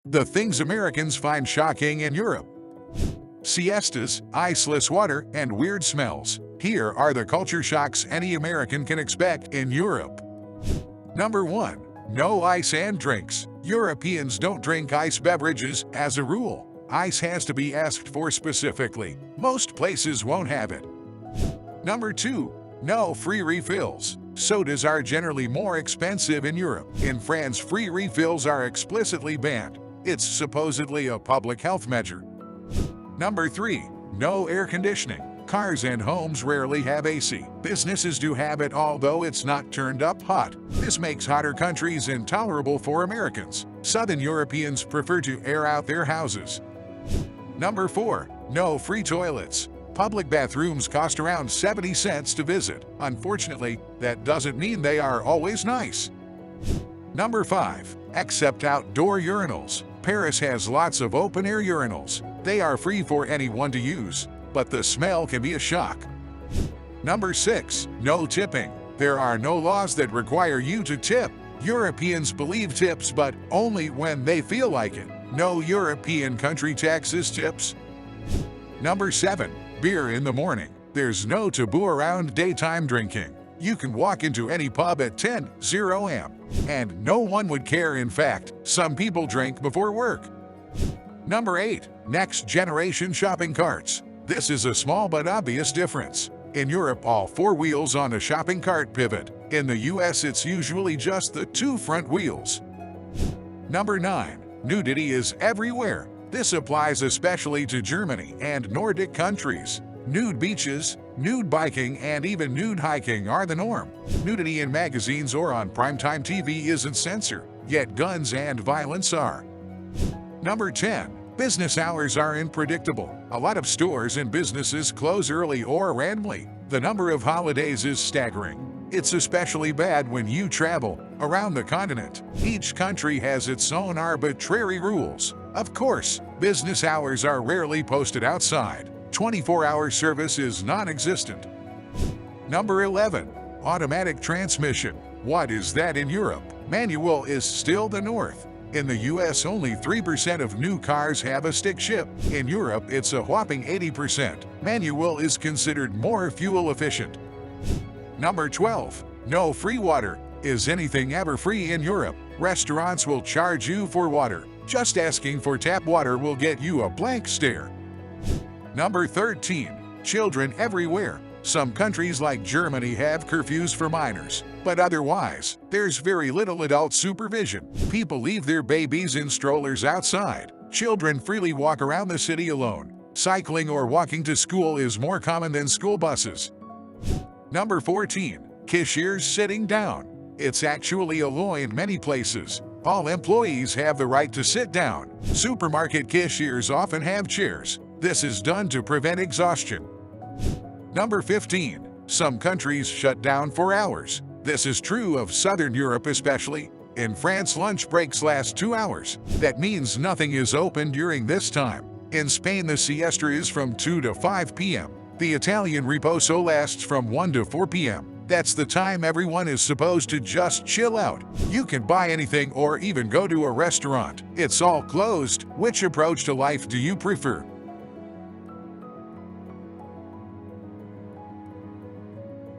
The things Americans find shocking in Europe. Siestas, iceless water, and weird smells. Here are the culture shocks any American can expect in Europe. Number 1. No ice and drinks. Europeans don't drink ice beverages as a rule. Ice has to be asked for specifically. Most places won't have it. Number 2. No free refills. Sodas are generally more expensive in Europe. In France, free refills are explicitly banned. It's supposedly a public health measure. Number 3. No air conditioning. Cars and homes rarely have AC. Businesses do have it, although it's not turned up hot. This makes hotter countries intolerable for Americans. Southern Europeans prefer to air out their houses. Number 4. No free toilets. Public bathrooms cost around 70 cents to visit. Unfortunately, that doesn't mean they are always nice. Number 5. Accept outdoor urinals. Paris has lots of open-air urinals. They are free for anyone to use, but the smell can be a shock. Number 6. No tipping. There are no laws that require you to tip. Europeans believe tips, but only when they feel like it. No European country taxes tips. Number 7. Beer in the morning. There's no taboo around daytime drinking. You can walk into any pub at 10:00 a.m. and no one would care. In fact, some people drink before work. Number 8. Next generation shopping carts. This is a small but obvious difference. In Europe, all 4 wheels on a shopping cart pivot. In the US, it's usually just the 2 front wheels. Number 9. Nudity is everywhere. This applies especially to Germany and Nordic countries. Nude beaches, nude biking, and even nude hiking are the norm. Nudity in magazines or on primetime TV isn't censored, yet guns and violence are. Number 10. Business hours are unpredictable. A lot of stores and businesses close early or randomly. The number of holidays is staggering. It's especially bad when you travel around the continent. Each country has its own arbitrary rules. Of course, business hours are rarely posted outside. 24-hour service is non-existent. Number 11. Automatic transmission. What is that in Europe? Manual is still the north. In the US, only 3% of new cars have a stick shift. In Europe, it's a whopping 80%. Manual is considered more fuel efficient. Number 12. No free water. Is anything ever free in Europe? Restaurants will charge you for water. Just asking for tap water will get you a blank stare. Number 13. Children everywhere. Some countries like Germany have curfews for minors, but otherwise, there's very little adult supervision. People leave their babies in strollers outside. Children freely walk around the city alone. Cycling or walking to school is more common than school buses. Number 14. Cashiers sitting down. It's actually a law in many places. All employees have the right to sit down. Supermarket cashiers often have chairs. This is done to prevent exhaustion. Number 15. Some countries shut down for hours. This is true of Southern Europe especially. In France, lunch breaks last 2 hours. That means nothing is open during this time. In Spain, the siesta is from 2 to 5 p.m. The Italian riposo lasts from 1 to 4 p.m. That's the time everyone is supposed to just chill out. You can buy anything or even go to a restaurant. It's all closed. Which approach to life do you prefer?